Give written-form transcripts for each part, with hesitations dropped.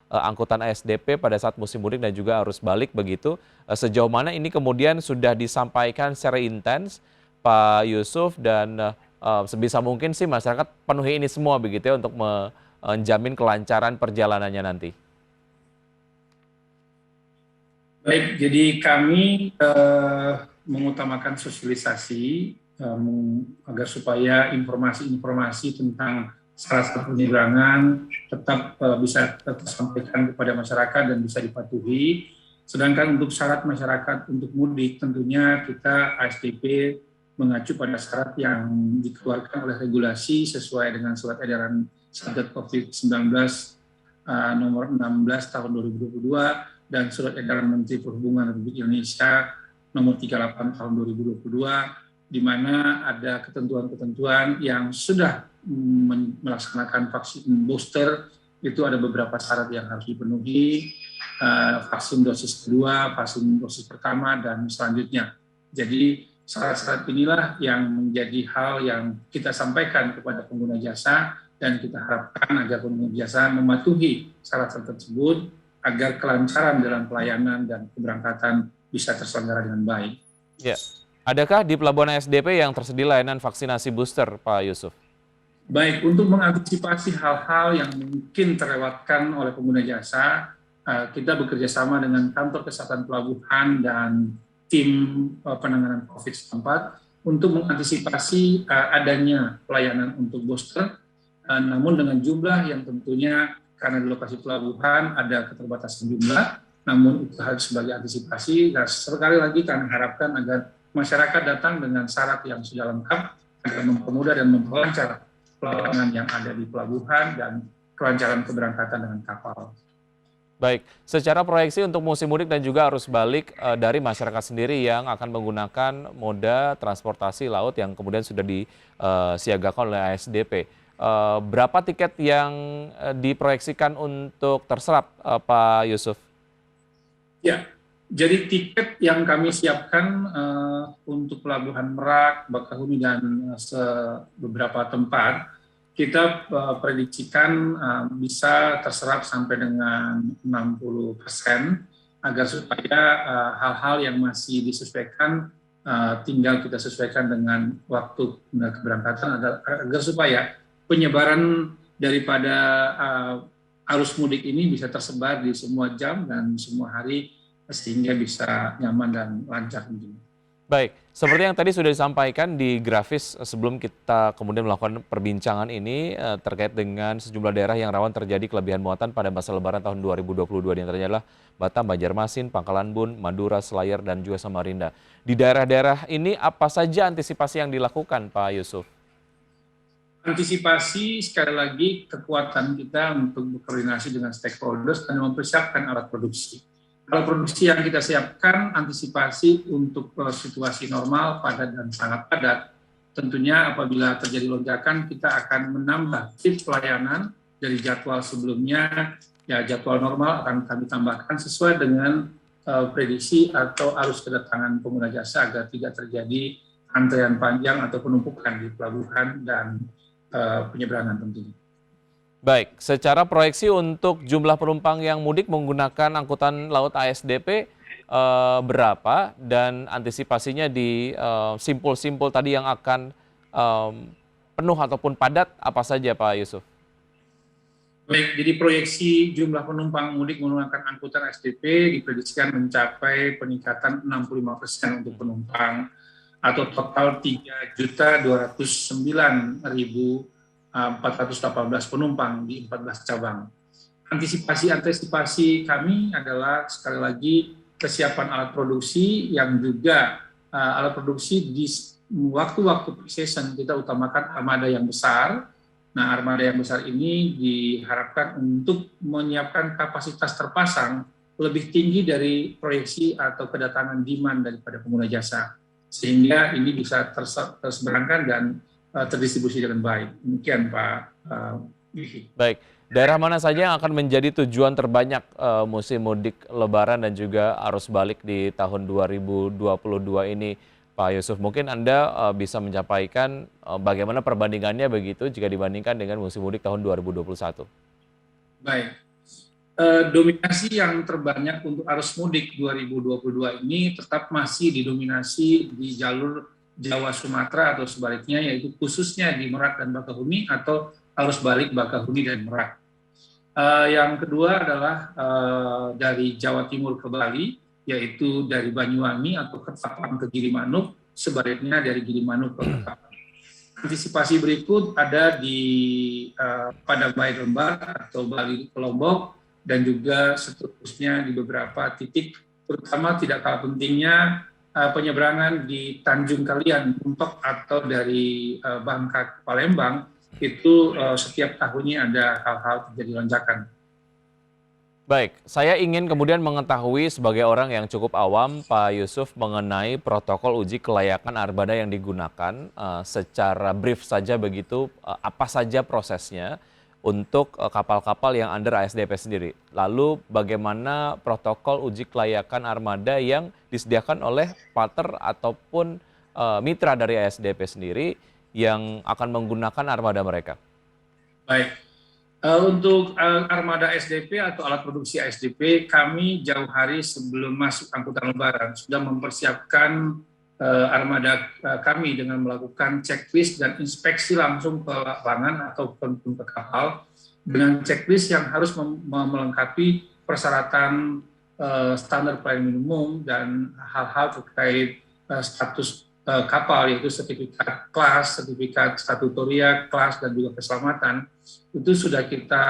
angkutan ASDP pada saat musim mudik dan juga arus balik begitu. Sejauh mana ini kemudian sudah disampaikan secara intens Pak Yusuf dan sebisa mungkin sih masyarakat penuhi ini semua begitu ya untuk menjamin kelancaran perjalanannya nanti. Baik, jadi kami mengutamakan sosialisasi agar supaya informasi-informasi tentang syarat penyeberangan tetap bisa tersampaikan kepada masyarakat dan bisa dipatuhi. Sedangkan untuk syarat masyarakat untuk mudik tentunya kita ASDP mengacu pada syarat yang dikeluarkan oleh regulasi sesuai dengan surat edaran Satgas COVID-19 nomor 16 tahun 2022 dan surat edaran Menteri Perhubungan Republik Indonesia nomor 38 tahun 2022, di mana ada ketentuan-ketentuan yang sudah melaksanakan vaksin booster, itu ada beberapa syarat yang harus dipenuhi, vaksin dosis kedua, vaksin dosis pertama, dan selanjutnya. Jadi syarat-syarat inilah yang menjadi hal yang kita sampaikan kepada pengguna jasa, dan kita harapkan agar pengguna jasa mematuhi syarat-syarat tersebut, agar kelancaran dalam pelayanan dan keberangkatan bisa terselenggara dengan baik. Ya. Adakah di Pelabuhan ASDP yang tersedia layanan vaksinasi booster, Pak Yusuf? Baik, untuk mengantisipasi hal-hal yang mungkin terlewatkan oleh pengguna jasa, kita bekerja sama dengan Kantor Kesehatan Pelabuhan dan tim penanganan COVID setempat untuk mengantisipasi adanya pelayanan untuk booster, namun dengan jumlah yang tentunya karena di lokasi pelabuhan ada keterbatasan jumlah, namun itu harus sebagai antisipasi. Dan sekali lagi kami harapkan agar masyarakat datang dengan syarat yang sudah lengkap agar mempermudah dan memperlancar pelayanan yang ada di pelabuhan dan kelancaran keberangkatan dengan kapal. Baik, secara proyeksi untuk musim mudik dan juga arus balik dari masyarakat sendiri yang akan menggunakan moda transportasi laut yang kemudian sudah disiagakan oleh ASDP. Berapa tiket yang diproyeksikan untuk terserap, Pak Yusuf? Ya, jadi tiket yang kami siapkan untuk Pelabuhan Merak, Bakahuni, dan beberapa tempat, kita prediksikan bisa terserap sampai dengan 60%, agar supaya hal-hal yang masih disesuaikan tinggal kita sesuaikan dengan waktu keberangkatan, agar supaya penyebaran daripada arus mudik ini bisa tersebar di semua jam dan semua hari sehingga bisa nyaman dan lancar. Baik, seperti yang tadi sudah disampaikan di grafis sebelum kita kemudian melakukan perbincangan ini terkait dengan sejumlah daerah yang rawan terjadi kelebihan muatan pada masa Lebaran tahun 2022, di antaranya adalah Batam, Banjarmasin, Pangkalan Bun, Madura, Selayar, dan juga Samarinda. Di daerah-daerah ini apa saja antisipasi yang dilakukan, Pak Yusuf? Antisipasi sekali lagi kekuatan kita untuk berkoordinasi dengan stakeholders dan mempersiapkan alat produksi. Alat produksi yang kita siapkan antisipasi untuk situasi normal, padat dan sangat padat. Tentunya apabila terjadi lonjakan kita akan menambah shift pelayanan dari jadwal sebelumnya, ya jadwal normal akan kami tambahkan sesuai dengan prediksi atau arus kedatangan pengguna jasa agar tidak terjadi antrean panjang atau penumpukan di pelabuhan dan penyeberangan tentunya. Baik, secara proyeksi untuk jumlah penumpang yang mudik menggunakan angkutan laut ASDP berapa dan antisipasinya di simpul-simpul tadi yang akan penuh ataupun padat apa saja, Pak Yusuf? Baik, jadi proyeksi jumlah penumpang mudik menggunakan angkutan ASDP diprediksikan mencapai peningkatan 65% untuk penumpang, atau total 3.209.418 penumpang di 14 cabang. Antisipasi kami adalah sekali lagi kesiapan alat produksi yang juga alat produksi di waktu-waktu pre-season kita utamakan armada yang besar. Nah, armada yang besar ini diharapkan untuk menyiapkan kapasitas terpasang lebih tinggi dari proyeksi atau kedatangan demand daripada pengguna jasa, sehingga ini bisa tersebarkan dan terdistribusi dengan baik. Demikian Pak Wifi. Baik, daerah mana saja yang akan menjadi tujuan terbanyak musim mudik Lebaran dan juga arus balik di tahun 2022 ini, Pak Yusuf? Mungkin Anda bisa menyampaikan bagaimana perbandingannya begitu jika dibandingkan dengan musim mudik tahun 2021. Baik. Dominasi yang terbanyak untuk arus mudik 2022 ini tetap masih didominasi di jalur Jawa Sumatera atau sebaliknya, yaitu khususnya di Merak dan Bakahuni atau arus balik Bakahuni dan Merak. Yang kedua adalah dari Jawa Timur ke Bali, yaitu dari Banyuwangi atau Ketapang ke Gilimanuk, sebaliknya dari Gilimanuk ke Ketapang. Antisipasi berikut ada di Padang Bayi Lembar atau Bali ke Lombok, dan juga seterusnya di beberapa titik, terutama tidak kalah pentingnya penyeberangan di Tanjung Kalian, Muntok atau dari Bangka ke Palembang, itu setiap tahunnya ada hal-hal terjadi lonjakan. Baik, saya ingin kemudian mengetahui sebagai orang yang cukup awam, Pak Yusuf, mengenai protokol uji kelayakan armada yang digunakan. Secara brief saja begitu, apa saja prosesnya untuk kapal-kapal yang under ASDP sendiri. Lalu bagaimana protokol uji kelayakan armada yang disediakan oleh partner ataupun mitra dari ASDP sendiri yang akan menggunakan armada mereka. Baik. Untuk armada SDP atau alat produksi SDP, kami jauh hari sebelum masuk angkutan lebaran sudah mempersiapkan armada kami dengan melakukan checklist dan inspeksi langsung ke lapangan atau ke kapal dengan checklist yang harus melengkapi persyaratan standar pelayanan minimum dan hal-hal terkait status kapal, yaitu sertifikat kelas, sertifikat statutoria, kelas, dan juga keselamatan. Itu sudah kita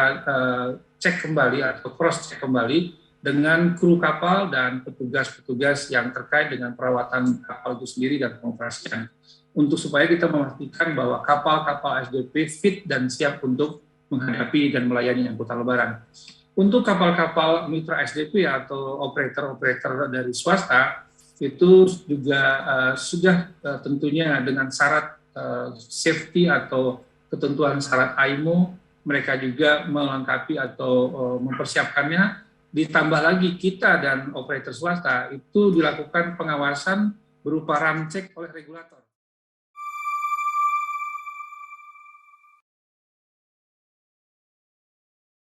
cek kembali atau cross cek kembali dengan kru kapal dan petugas-petugas yang terkait dengan perawatan kapal itu sendiri dan pengoperasian, untuk supaya kita memastikan bahwa kapal-kapal SDP fit dan siap untuk menghadapi dan melayani angkutan lebaran. Untuk kapal-kapal mitra SDP atau operator-operator dari swasta, itu juga sudah tentunya dengan syarat safety atau ketentuan syarat IMO, mereka juga melengkapi atau mempersiapkannya. Ditambah lagi kita dan operator swasta itu dilakukan pengawasan berupa ram cek oleh regulator.